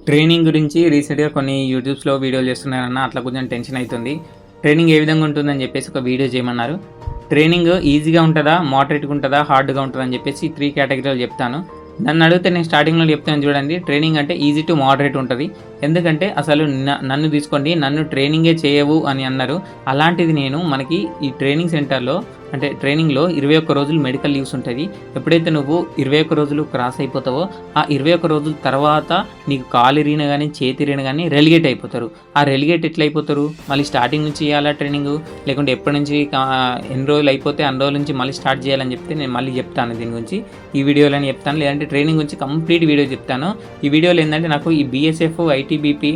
Training గురించి రీసెంట్‌గా కొన్ని యూట్యూబ్స్‌లో వీడియోలు చేస్తున్నానన్న. అట్లా కొంచెం టెన్షన్ అయితుంది. ట్రైనింగ్ ఏ విధంగా ఉంటుందని చెప్పేసి ఒక వీడియో చేయమన్నారు. ట్రైనింగ్ ఈజీగా ఉంటదా? మోడరేట్‌గా ఉంటదా? హార్డ్‌గా ఉంటదా? అని చెప్పేసి 3 కేటగిరీలో చెప్తాను. నన్ను అడిగితే నేను స్టార్టింగ్‌లో చెప్తాను చూడండి. ట్రైనింగ్ అంటే ఈజీ టు మోడరేట్ ఉంటది. ఎందుకంటే అసలు నన్ను తీసుకోండి. నన్ను ట్రైనింగే చేయవు అని అన్నారు. అలాంటిది నేను మనకి ఈ ట్రైనింగ్ సెంటర్‌లో అంటే ట్రైనింగ్‌లో 21 రోజులు మెడికల్ లీవ్స్ ఉంటది. ఎప్పుడైతే నువ్వు 21 రోజులు క్రాస్ అయిపోతావో, ఆ 21 రోజుల తర్వాత నీకు కాలు ఇరిగినా గానీ, చేతి ఇరిగినా గానీ రెలిగేట్ అయిపోతారు. ఆ రెలిగేట్ ఎట్లా అయిపోతారు? మళ్ళీ స్టార్టింగ్ నుంచి చేయాలా ట్రైనింగు? లేకుంటే ఎప్పటి నుంచి ఎన్ని రోజులు అయిపోతే అన్ని రోజుల నుంచి మళ్ళీ స్టార్ట్ చేయాలని చెప్తే నేను మళ్ళీ చెప్తాను దీని గురించి. ఈ వీడియోలోనే చెప్తాను. లేదంటే ట్రైనింగ్ గురించి కంప్లీట్ వీడియో చెప్తాను. ఈ వీడియోలో ఏందంటే నాకు ఈ బీఎస్ఎఫ్, ఐటీబీపీ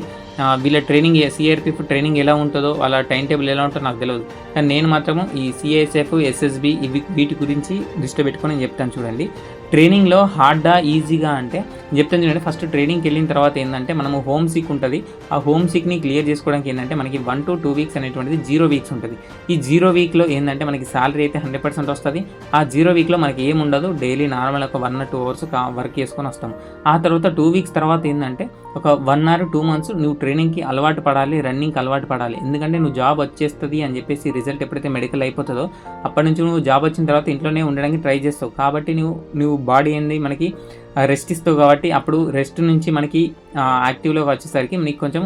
వీళ్ళ ట్రైనింగ్ సీఆర్‌పీఎఫ్ ట్రైనింగ్ ఎలా ఉంటుందో, వాళ్ళ టైమ్ టేబుల్ ఎలా ఉంటుందో నాకు తెలవదు. కానీ నేను మాత్రము ఈ సీఐఎస్ఎఫ్, ఎస్ఎస్‌బీ వీటి గురించి దృష్టి పెట్టుకొని నేను చెప్తాను చూడండి. ట్రైనింగ్‌లో హార్డా, ఈజీగా అంటే చెప్తాను చూడండి. ఫస్ట్ ట్రైనింగ్‌కి వెళ్ళిన తర్వాత ఏందంటే మనము హోమ్ సిక్ ఉంటది. ఆ హోమ్ సిక్‌ని క్లియర్ చేసుకోవడానికి ఏందంటే మనకి 1 to 2 వీక్స్ అనేటువంటిది 0 వీక్స్ ఉంటది. ఈ 0 వీక్‌లో ఏందంటే మనకి సాలరీ అయితే 100% వస్తది. ఆ 0 వీక్‌లో మనకి ఏముండదు. డైలీ నార్మల్ ఒక 1 or 2 అవర్స్ వర్క్ చేసుకొని వస్తాం. ఆ తర్వాత 2 వీక్స్ తర్వాత ఏందంటే ఒక 1 or 2 మంత్స్ నువ్వు ట్రైనింగ్‌కి అలవాటు పడాలి, రన్నింగ్‌కి అలవాటు పడాలి. ఎందుకంటే నువ్వు జాబ్ వచ్చేస్తది అని చెప్పేసి రిజల్ట్ ఎప్పుడైతే మెడికల్ అయిపోతుందో అప్పటి నుంచి నువ్వు జాబ్ వచ్చిన తర్వాత ఇంట్లోనే ఉండడానికి ట్రై చేస్తావు. కాబట్టి నువ్వు బాడీ ఏంది మనకి రెస్ట్ ఇస్తావు. కాబట్టి అప్పుడు రెస్ట్ నుంచి మనకి యాక్టివ్‌లోకి వచ్చేసరికి నీకు కొంచెం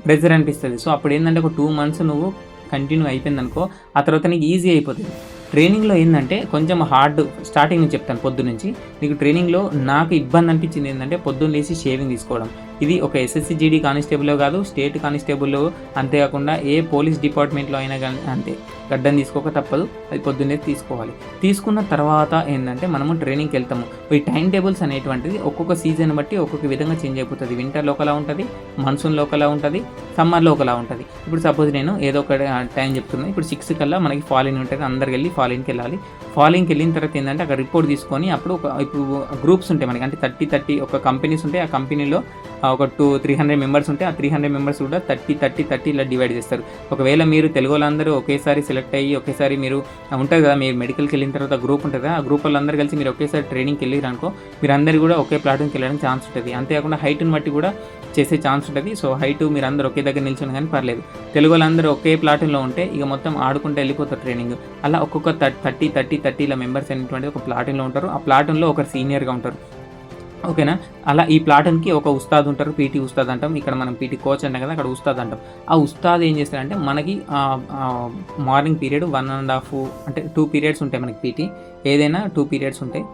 ప్రెజర్ అనిపిస్తుంది. సో అప్పుడు ఏంటంటే ఒక 2 మంత్స్ నువ్వు కంటిన్యూ అయిపోయిందనుకో, ఆ తర్వాత నీకు ఈజీ అయిపోతుంది. ట్రైనింగ్‌లో ఏందంటే కొంచెం హార్డ్ స్టార్టింగ్ నుంచి చెప్తాను పొద్దున్నుంచి. నీకు ట్రైనింగ్‌లో నాకు ఇబ్బంది అనిపించింది ఏంటంటే పొద్దున్న లేసి షేవింగ్ తీసుకోవడం. ఇది ఒక ఎస్ఎస్‌సి జీడీ కానిస్టేబుల్లో కాదు, స్టేట్ కానిస్టేబుల్లో, అంతేకాకుండా ఏ పోలీస్ డిపార్ట్మెంట్‌లో అయినా కానీ అంతే. గడ్డం తీసుకోక తప్పదు. అది పొద్దున్నే తీసుకోవాలి. తీసుకున్న తర్వాత ఏంటంటే మనము ట్రైనింగ్‌కి వెళ్తాము. ఈ టైం టేబుల్స్ అనేటువంటిది ఒక్కొక్క సీజన్ బట్టి ఒక్కొక్క విధంగా చేంజ్ అయిపోతుంది. వింటర్‌లో ఒకలా ఉంటుంది, మాన్సూన్‌లో ఒకలా ఉంటుంది, సమ్మర్‌లో ఒకలా ఉంటుంది. ఇప్పుడు సపోజ్ నేను ఏదో ఒక టైం చెప్తున్నాను. ఇప్పుడు 6 కల్లా మనకి ఫాలిన్ ఉంటుంది. అందరికి వెళ్ళి ఫాలిన్‌కి వెళ్ళాలి. ఫాలిన్‌కి వెళ్ళిన తర్వాత ఏంటంటే అక్కడ రిపోర్ట్ తీసుకొని అప్పుడు ఇప్పుడు గ్రూప్స్ ఉంటాయి మనకి. అంటే 30 ఒక కంపెనీస్ ఉంటాయి. ఆ కంపెనీలో ఒక 300 మెంబర్స్ ఉంటే ఆ 300 మెంబర్స్ కూడా 30 ఇలా డివైడ్ చేస్తారు. ఒకవేళ మీరు తెలుగు వాళ్ళందరూ ఒకేసారి సెలెక్ట్ అయ్యి ఒకేసారి మీరు ఉంటుంది కదా, మీరు మెడికల్కి వెళ్ళిన తర్వాత గ్రూప్ ఉంటుంది కదా, ఆ గ్రూప్ వాళ్ళందరూ కలిసి మీరు ఒకేసారి ట్రైనింగ్కి వెళ్ళిరనుకో మీరు అందరూ కూడా ఒకే ప్లాటూన్కి వెళ్ళడానికి ఛాన్స్ ఉంటుంది. అంతేకాకుండా హైట్ని బట్టి కూడా చేసే ఛాన్స్ ఉంటుంది. సో హైట్ మీరు అందరూ ఒకే దగ్గర నిల్చొని కానీ పర్లేదు. తెలుగు వాళ్ళందరూ ఒకే ప్లాటూన్లో ఉంటే ఇక మొత్తం ఆడుకుంటూ వెళ్ళిపోతారు ట్రైనింగ్. అలా ఒక్కొక్క 30 ఇలా మెంబర్స్ అనేటువంటిది ఒక ప్లాటూన్లో ఉంటారు. ఆ ప్లాటూన్లో ఒకరు సీనియర్గా ఉంటారు. ఓకేనా. అలా ఈ ప్లాటూన్‌కి ఒక ఉస్తాద్ ఉంటారు. పీటీ ఉస్తాద్ అంటాం. ఇక్కడ మనం పీటీ కోచ్ అంటాం కదా, అక్కడ ఉస్తాద్ అంటాం. ఆ ఉస్తాద్ ఏం చేస్తారంటే మనకి మార్నింగ్ పీరియడ్ 1.5 అంటే 2 పీరియడ్స్ ఉంటాయి మనకి. పీటీ ఏదైనా 2 పీరియడ్స్ ఉంటాయి.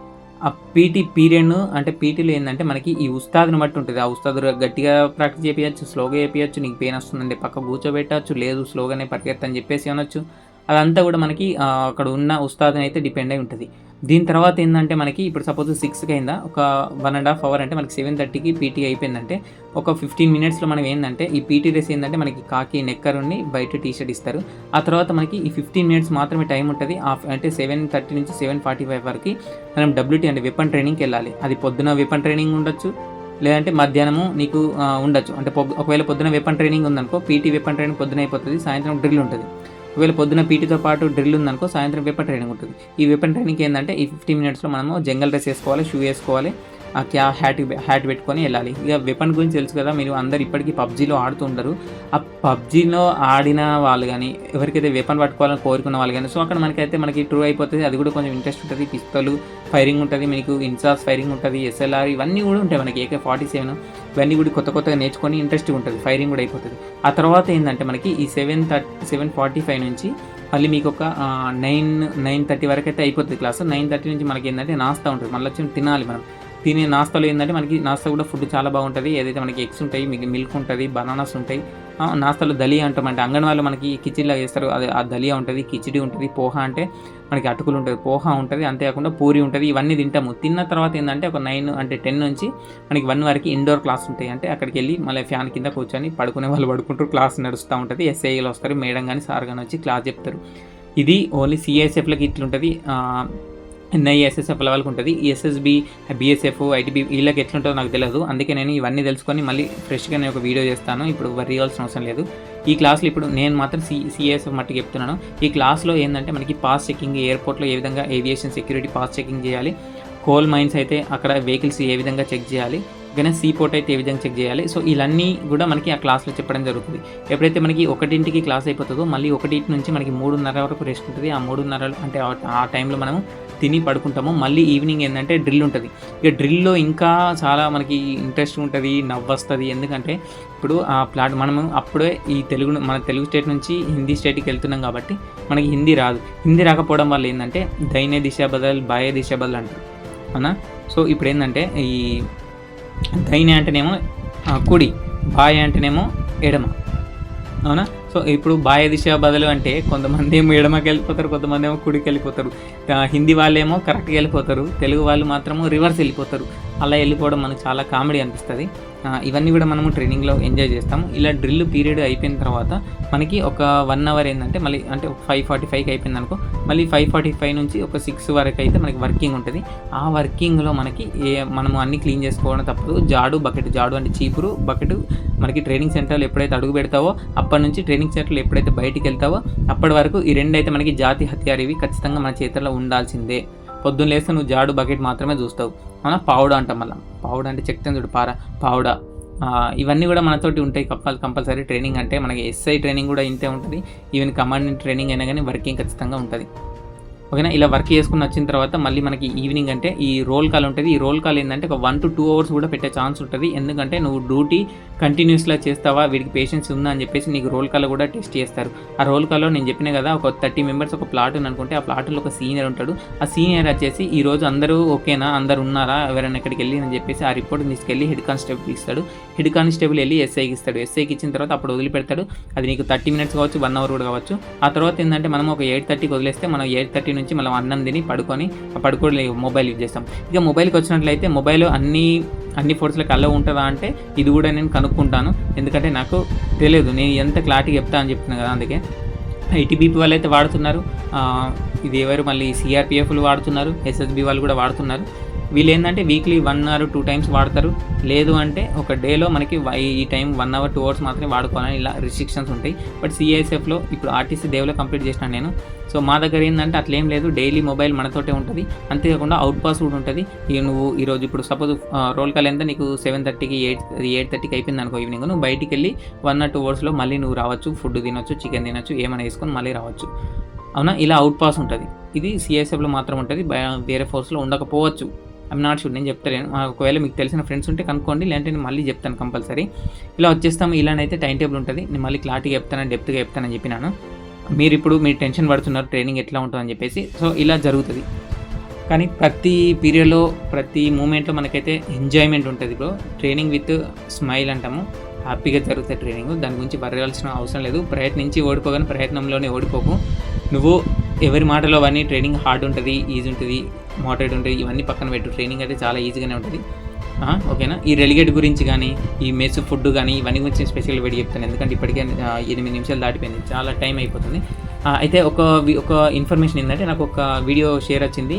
ఆ పీటీ పీరియడ్‌ను అంటే పీటీలో ఏందంటే మనకి ఈ ఉస్తాద్‌ని బట్టి ఉంటుంది. ఆ ఉస్తాద్ గట్టిగా ప్రాక్టీస్ చేపియచ్చు, స్లోగా చేపియచ్చు. నీకు పెయిన్ వస్తుందంటే పక్కకు కూర్చోబెట్టచ్చు, లేదు స్లోగానే పరిగెత్తని చెప్పేసి అనొచ్చు. అదంతా కూడా మనకి అక్కడ ఉన్న ఉస్తాద్‌ని అయితే డిపెండ్ అయి ఉంటుంది. దీని తర్వాత ఏందంటే మనకి ఇప్పుడు సపోజ్ 6కి అయిందా, ఒక 1.5 అవర్ అంటే మనకి 7:30కి పీటీ అయిపోయిందంటే ఒక 15 మినిట్స్‌లో మనం ఏందంటే ఈ పీటీ డ్రెస్ ఏందంటే మనకి కాకి నెక్కర్ ఉండి బయట టీ షర్ట్ ఇస్తారు. ఆ తర్వాత మనకి ఈ 15 మినిట్స్ మాత్రమే టైం ఉంటుంది. అంటే 7:30 నుంచి 7:45 వరకు మనం డబ్ల్యూటీ అంటే వెపన్ ట్రైనింగ్‌కి వెళ్ళాలి. అది పొద్దున వెపన్ ట్రైనింగ్ ఉండొచ్చు, లేదంటే మధ్యాహ్నము నీకు ఉండొచ్చు. అంటే ఒకవేళ పొద్దున వెపన్ ట్రైనింగ్ ఉందనుకో, పీటీ వెపన్ ట్రైనింగ్ పొద్దున అయిపోతుంది, సాయంత్రం డ్రిల్ ఉంటుంది. ఒకవేళ పొద్దున పీటీతో పాటు డ్రిల్ ఉందనుకో, సాయంత్రం వెపన్ ట్రైనింగ్ ఉంటుంది. ఈ వెపన్ ట్రైనింగ్కి ఏంటంటే ఈ 15 మినిట్స్లో మనము జంగల్ డ్రెస్ వేసుకోవాలి, షూ వేసుకోవాలి, ఆ హ్యాట్ పెట్టుకొని వెళ్ళాలి. ఇక వెపన్ గురించి తెలుసు కదా, మీరు అందరు ఇప్పటికీ పబ్జీలో ఆడుతూ ఉంటారు. ఆ పబ్జీలో ఆడిన వాళ్ళు కానీ, ఎవరికైతే వెపన్ పట్టుకోవాలని కోరుకున్న వాళ్ళు కానీ, సో అక్కడ మనకి ట్రూ అయిపోతుంది. అది కూడా కొంచెం ఇంట్రెస్ట్ ఉంటుంది. పిస్తలు ఫైరింగ్ ఉంటుంది, మీకు ఇన్సాస్ ఫైరింగ్ ఉంటుంది, ఎస్ఎల్ఆర్ ఇవన్నీ కూడా ఉంటాయి మనకి. AK-47 ఇవన్నీ కూడా కొత్తగా నేర్చుకొని ఇంట్రెస్ట్గా ఉంటుంది. ఫైరింగ్ కూడా అయిపోతుంది. ఆ తర్వాత ఏంటంటే మనకి ఈ 7:45 నుంచి మళ్ళీ మీకు ఒక 9:30 వరకు అయితే అయిపోతుంది క్లాస్. 9:30 నుంచి మనకి ఏంటంటే నాస్తా ఉంటుంది. మళ్ళీ వచ్చి తినాలి మనం. తినే నాస్తాలో ఏంటంటే మనకి నాస్తా కూడా ఫుడ్ చాలా బాగుంటుంది. ఏదైతే మనకి ఎగ్స్ ఉంటాయి, మిల్క్ ఉంటుంది, బనానాస్ ఉంటాయి. నాస్తాలో దలియా అంటామంటే అంగన్వాడీలో మనకి కిచిడిలా చేస్తారు. అది ఆ దలియా ఉంటుంది, కిచిడి ఉంటుంది, పోహా అంటే మనకి అటుకులు ఉంటుంది, పోహా ఉంటుంది, అంతేకాకుండా పూరి ఉంటుంది. ఇవన్నీ తింటాము. తిన్న తర్వాత ఏంటంటే ఒక 9 అంటే 10 నుంచి మనకి 1 వరకు ఇండోర్ క్లాస్ ఉంటాయి. అంటే అక్కడికి వెళ్ళి మళ్ళీ ఫ్యాన్ కింద కూర్చొని పడుకునే వాళ్ళు పడుకుంటారు, క్లాస్ నడుస్తూ ఉంటుంది. ఎస్ఐలు వస్తారు, మేడం కానీ సార్ కానీ వచ్చి క్లాస్ చెప్తారు. ఇది ఓన్లీ సిఐఎస్ఎఫ్లకి ఇట్లుంటుంది. NISSF లెవెల్కి ఉంటుంది. ఎస్ఎస్బి, బీఎస్ఎఫ్, ఐటీబీ వీళ్ళకి ఎట్లుంటుందో నాకు తెలియదు. అందుకే నేను ఇవన్నీ తెలుసుకొని మళ్ళీ ఫ్రెష్గా నేను ఒక వీడియో చేస్తాను. ఇప్పుడు వరి అవ్వాల్సిన అవసరం లేదు. ఈ క్లాస్లో ఇప్పుడు నేను మాత్రం సిఎస్ఎఫ్ మట్టుకు చెప్తున్నాను. ఈ క్లాస్లో ఏంటంటే మనకి పాస్ చెకింగ్, ఎయిర్పోర్ట్లో ఏ విధంగా ఏవియేషన్ సెక్యూరిటీ పాస్ చెకింగ్ చేయాలి, కోల్ మైన్స్ అయితే అక్కడ వెహికల్స్ ఏ విధంగా చెక్ చేయాలి, ఓకేనా. సీపోర్ట్ అయితే ఏ విధంగా చెక్ చేయాలి. సో ఇవన్నీ కూడా మనకి ఆ క్లాస్లో చెప్పడం జరుగుతుంది. ఎప్పుడైతే మనకి 1కి క్లాస్ అయిపోతుందో మళ్ళీ 1 నుంచి మనకి 3:30 వరకు రెస్ట్ ఉంటుంది. ఆ 3:30 అంటే ఆ టైంలో మనం తిని పడుకుంటాము. మళ్ళీ ఈవినింగ్ ఏంటంటే డ్రిల్ ఉంటుంది. ఇక డ్రిల్లో ఇంకా చాలా మనకి ఇంట్రెస్ట్ ఉంటుంది, నవ్వొస్తుంది. ఎందుకంటే ఇప్పుడు ఆ మనము అప్పుడే మన తెలుగు స్టేట్ నుంచి హిందీ స్టేట్కి వెళ్తున్నాం కాబట్టి మనకి హిందీ రాదు. హిందీ రాకపోవడం వల్ల ఏంటంటే దైనే దిశ బదల్ బాయే దిశ బదల్ అంటారు అవునా. సో ఇప్పుడు ఏంటంటే ఈ దైనే అంటేనేమో కుడి, బాయ్ అంటేనేమో ఎడమ అవునా. సో ఇప్పుడు బాయ దిశ బదులు అంటే కొంతమంది ఏమో ఎడమకి వెళ్ళిపోతారు, కొంతమంది ఏమో కుడికి వెళ్ళిపోతారు. హిందీ వాళ్ళు ఏమో కరెక్ట్గా వెళ్ళిపోతారు, తెలుగు వాళ్ళు మాత్రము రివర్స్ వెళ్ళిపోతారు. అలా వెళ్ళిపోవడం మనకు చాలా కామెడీ అనిపిస్తుంది. ఇవన్నీ కూడా మనము ట్రైనింగ్లో ఎంజాయ్ చేస్తాము. ఇలా డ్రిల్ పీరియడ్ అయిపోయిన తర్వాత మనకి ఒక 1 అవర్ ఏంటంటే మళ్ళీ అంటే 5:45కి అయిపోయింది అనుకో, మళ్ళీ 5:45 నుంచి ఒక 6 వరకు అయితే మనకి వర్కింగ్ ఉంటుంది. ఆ వర్కింగ్లో మనకి మనము అన్నీ క్లీన్ చేసుకోవడం తప్పదు. జాడు అంటే చీపురు బకెట్ మనకి ట్రైనింగ్ సెంటర్లో ఎప్పుడైతే అడుగు పెడతావో అప్పటి నుంచి ట్రైనింగ్ సెంటర్లో ఎప్పుడైతే బయటికి వెళ్తావో అప్పటి వరకు ఈ 2 అయితే మనకి జాతి హత్యారు. ఇవి ఖచ్చితంగా మన చేతుల్లో ఉండాల్సిందే. పొద్దున్న లేస్తే నువ్వు జాడు బకెట్ మాత్రమే చూస్తావు అవునా. పావుడా అంటాం, మళ్ళీ పావుడా అంటే చెప్తాను చూడు, పావుడా. ఇవన్నీ కూడా మనతోటి ఉంటాయి కంపల్సరీ. ట్రైనింగ్ అంటే మనకి ఎస్ఐ ట్రైనింగ్ కూడా ఇంతే ఉంటుంది. ఈవెన్ కమాండెంట్ ట్రైనింగ్ అయినా కానీ వర్కింగ్ ఖచ్చితంగా ఉంటుంది ఓకేనా. ఇలా వర్క్ చేసుకుని వచ్చిన తర్వాత మళ్ళీ మనకి ఈవినింగ్ అంటే ఈ రోల్ కాల్ ఉంటుంది. ఈ రోల్ కాల్ ఏంటంటే ఒక 1 to 2 hours కూడా పెట్టే ఛాన్స్ ఉంటుంది. ఎందుకంటే నువ్వు డ్యూటీ కంటిన్యూస్గా చేస్తావా, వీడికి పేషెన్స్ ఉందా అని చెప్పేసి నీకు రోల్ కాల్ కూడా టెస్ట్ చేస్తారు. ఆ రోల్ కాల్లో నేను చెప్పిన కదా ఒక 30 members ఒక ప్లాట్ అనుకుంటే ఆ ప్లాట్లో ఒక సీనియర్ ఉంటాడు. ఆ సీనియర్ వచ్చేసి ఈరోజు అందరూ ఓకేనా, అందరు ఉన్నారా, ఎవరైనా ఎక్కడికి వెళ్ళి అని చెప్పేసి ఆ రిపోర్ట్ తీసుకెళ్ళి హెడ్ కానిస్టేబుల్ ఇస్తాడు. హెడ్ కానిస్టేబుల్ వెళ్ళి ఎస్ఐకి ఇస్తాడు. ఎస్ఐకి ఇచ్చిన తర్వాత అప్పుడు వదిలిపెడతాడు. అది నీకు 30 minutes కావచ్చు, 1 hour కూడా కావచ్చు. ఆ తర్వాత ఏంటంటే మనం ఒక 8:30కి వదిలేస్తే మనం 8:30 నుంచి మనం అన్నం తిని పడుకొని మొబైల్ యూజ్ చేస్తాం. ఇక మొబైల్కి వచ్చినట్లయితే మొబైల్ అన్ని ఫోర్స్లకు అలా ఉంటుందా అంటే ఇది కూడా నేను కనుక్కుంటాను. ఎందుకంటే నాకు తెలియదు, నేను ఎంత క్లారిటీ చెప్తా అని చెప్తున్నాను కదా. అందుకే ఐటీబీపీ వాళ్ళు అయితే వాడుతున్నారు, ఇది ఎవరు మళ్ళీ సిఆర్పిఎఫ్లు వాడుతున్నారు, ఎస్ఎస్బి వాళ్ళు కూడా వాడుతున్నారు. వీళ్ళు ఏంటంటే వీక్లీ 1 or 2 times వాడతారు. లేదు అంటే ఒక డేలో మనకి ఈ టైం 1 hour 2 hours మాత్రమే వాడుకోవాలని ఇలా రిస్ట్రిక్షన్స్ ఉంటాయి. బట్ సిఐఎస్ఎఫ్లో ఇప్పుడు ఆర్టీసీ దేవులో కంప్లీట్ చేసినాను నేను. సో మా దగ్గర ఏంటంటే అట్లా ఏం లేదు, డైలీ మొబైల్ మనతోటే ఉంటుంది. అంతేకాకుండా అవుట్ పాస్ కూడా ఉంటుంది. నువ్వు ఈరోజు ఇప్పుడు సపోజ్ రోల్ కాల్ ఎంత నీకు 7:30కి 8:30కి అయిపోయింది అనుకో ఈవినింగ్, నువ్వు బయటికి వెళ్ళి 1 or 2 hours మళ్ళీ నువ్వు రావచ్చు, ఫుడ్ తినొచ్చు, చికెన్ తినొచ్చు, ఏమైనా వేసుకొని మళ్ళీ రావచ్చు అవునా. ఇలా అవుట్ పాస్ ఉంటుంది. ఇది సిఐఎస్ఎఫ్లో మాత్రం ఉంటుంది, వేరే ఫోర్స్లో ఉండకపోవచ్చు. ఐఎమ్ నాట్ షూర్, నేను చెప్తాను. ఒకవేళ మీకు తెలిసిన ఫ్రెండ్స్ ఉంటే కనుక్కోండి, లేదంటే నేను మళ్ళీ చెప్తాను కంపల్సరీ. ఇలా వచ్చేస్తాము. ఇలానైతే టైం టేబుల్ ఉంటుంది. నేను మళ్ళీ క్లారిటీగా చెప్తాను, డెప్త్గా చెప్తానని చెప్పినాను. మీరు టెన్షన్ పడుతున్నారు ట్రైనింగ్ ఎట్లా ఉంటుందని చెప్పేసి. సో ఇలా జరుగుతుంది. కానీ ప్రతి పీరియడ్లో ప్రతి మూమెంట్లో మనకైతే ఎంజాయ్మెంట్ ఉంటుంది బ్రో. ట్రైనింగ్ విత్ స్మైల్ అంటాము, హ్యాపీగా జరుగుతుంది ట్రైనింగ్. దాని గురించి బర్రాల్సిన అవసరం లేదు. ప్రయత్నించి ఓడిపోగానే ప్రయత్నంలోనే ఓడిపోకు. నువ్వు ఎవరి మాటలో అవన్నీ ట్రైనింగ్ హార్డ్ ఉంటుంది, ఈజీ ఉంటుంది, మోడరేట్ ఉంటుంది, ఇవన్నీ పక్కన పెట్టు. ట్రైనింగ్ అయితే చాలా ఈజీగానే ఉంటుంది ఓకేనా. ఈ రెలిగేట్ గురించి కానీ ఈ మెస్ ఫుడ్ కానీ ఇవన్నీ గురించి స్పెషల్గా వీడియో చెప్తాను. ఎందుకంటే ఇప్పటికే 8 నిమిషాలు దాటిపోయింది, చాలా టైం అయిపోతుంది. అయితే ఒక ఇన్ఫర్మేషన్ ఏంటంటే నాకు ఒక వీడియో షేర్ వచ్చింది.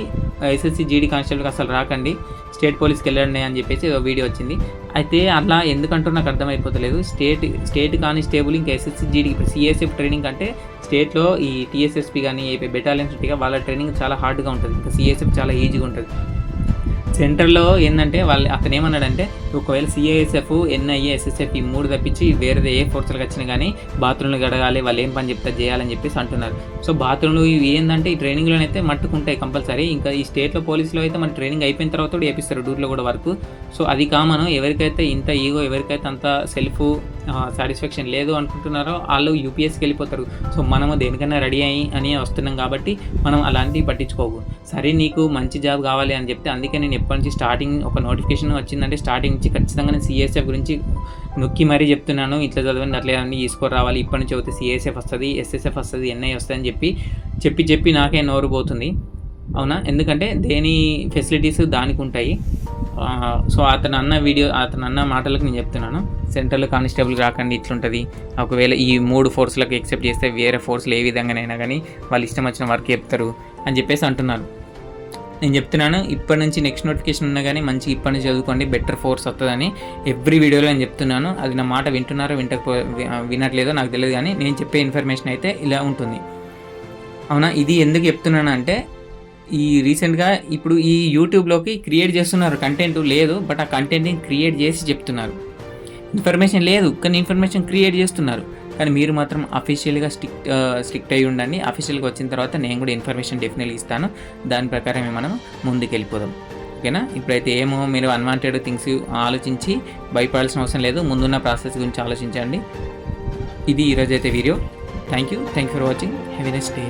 ఎస్ఎస్సి జీడీ కానిస్టేబుల్కి అసలు రాకండి, స్టేట్ పోలీస్కి వెళ్ళండి అని చెప్పేసి ఒక వీడియో వచ్చింది. అయితే అలా ఎందుకంటూ నాకు అర్థమైపోతలేదు. స్టేట్ కానిస్టేబుల్ ఇంకా ఎస్ఎస్సి జీడీ ఇప్పుడు సిఎస్ఎఫ్ ట్రైనింగ్ అంటే స్టేట్లో ఈ టీఎస్ఎస్పీ కానీ ఏపీ బెటాలియన్స్ ఉంటాయి, వాళ్ళ ట్రైనింగ్ చాలా హార్డ్గా ఉంటుంది. ఇంకా సిఎస్ఎఫ్ చాలా ఈజీగా ఉంటుంది. సెంటర్లో ఏంటంటే అతను ఏమన్నాడంటే ఒకవేళ సిఐఎస్ఎఫ్, ఎన్ఐఏ, ఎస్ఎస్ఎఫ్ ఈ 3 తప్పించి వేరేది ఏ ఫోర్సులకు వచ్చినా కానీ బాత్రూమ్లు గడగాలి, వాళ్ళు ఏం పని చెప్తే చేయాలని చెప్పేసి అంటున్నారు. సో బాత్రూమ్లు ఇవి ఏంటంటే ఈ ట్రైనింగ్లోనైతే మట్టుకుంటాయి కంపల్సరీ. ఇంకా ఈ స్టేట్లో పోలీసులో అయితే మన ట్రైనింగ్ అయిపోయిన తర్వాత కూడా చేపిస్తారు డ్యూటీలో కూడా వర్క్. సో అది కామన్. ఎవరికైతే ఇంత ఈగో, ఎవరికైతే అంత సెల్ఫ్ సాటిస్ఫాక్షన్ లేదు అనుకుంటున్నారో వాళ్ళు యూపీఎస్కి వెళ్ళిపోతారు. సో మనము దేనికైనా రెడీ అని వస్తున్నాం కాబట్టి మనం అలాంటివి పట్టించుకోకు. సరే నీకు మంచి జాబ్ కావాలి అని చెప్తే, అందుకే నేను ఎప్పటి నుంచి స్టార్టింగ్ ఒక నోటిఫికేషన్ వచ్చిందంటే స్టార్టింగ్ నుంచి ఖచ్చితంగా నేను సిఎస్ఎఫ్ గురించి నొక్కి మరీ చెప్తున్నాను. ఇట్లా చదవండి, అట్లా అన్నీ తీసుకొని రావాలి. ఇప్పటి నుంచి అయితే సిఎస్ఎఫ్ వస్తుంది, ఎస్ఎస్ఎఫ్ వస్తుంది, ఎన్ఐ వస్తుంది అని చెప్పి నాకే నోరు పోతుంది అవునా. ఎందుకంటే దేని ఫెసిలిటీస్ దానికి ఉంటాయి. సో అతను అన్న మాటలకు నేను చెప్తున్నాను. సెంట్రల్ కానిస్టేబుల్ రాకండి, ఇట్లుంటుంది. ఒకవేళ ఈ 3 ఫోర్స్లకు ఎక్సెప్ట్ చేస్తే వేరే ఫోర్స్లు ఏ విధంగానైనా కానీ వాళ్ళు ఇష్టం వచ్చిన వర్క్ చెప్తారు అని చెప్పేసి అంటున్నారు. నేను చెప్తున్నాను, ఇప్పటి నుంచి నెక్స్ట్ నోటిఫికేషన్ ఉన్నా కానీ మంచి ఇప్పటి నుంచి చదువుకోండి, బెటర్ ఫోర్స్ వస్తుందని ఎవ్రీ వీడియోలో నేను చెప్తున్నాను. అది నా మాట వింటున్నారో వినట్లేదో నాకు తెలియదు, కానీ నేను చెప్పే ఇన్ఫర్మేషన్ అయితే ఇలా ఉంటుంది అవునా. ఇది ఎందుకు చెప్తున్నాను అంటే ఈ రీసెంట్గా ఇప్పుడు ఈ యూట్యూబ్లోకి క్రియేట్ చేస్తున్నారు, కంటెంట్ లేదు బట్ ఆ కంటెంట్ని క్రియేట్ చేసి చెప్తున్నారు. ఇన్ఫర్మేషన్ లేదు కానీ ఇన్ఫర్మేషన్ క్రియేట్ చేస్తున్నారు. కానీ మీరు మాత్రం అఫీషియల్గా స్ట్రిక్ట్ అయి ఉండండి. అఫీషియల్గా వచ్చిన తర్వాత నేను కూడా ఇన్ఫర్మేషన్ డెఫినెట్లీ ఇస్తాను. దాని ప్రకారమే మనం ముందుకు వెళ్ళిపోదాం. ఓకేనా? ఇప్పుడైతే ఏమో మీరు అన్వాంటెడ్ థింగ్స్ ఆలోచించి భయపడాల్సిన అవసరం లేదు. ముందున్న ప్రాసెస్ గురించి ఆలోచించండి. ఇది ఈరోజైతే video. Thank you for watching. Have a nice day.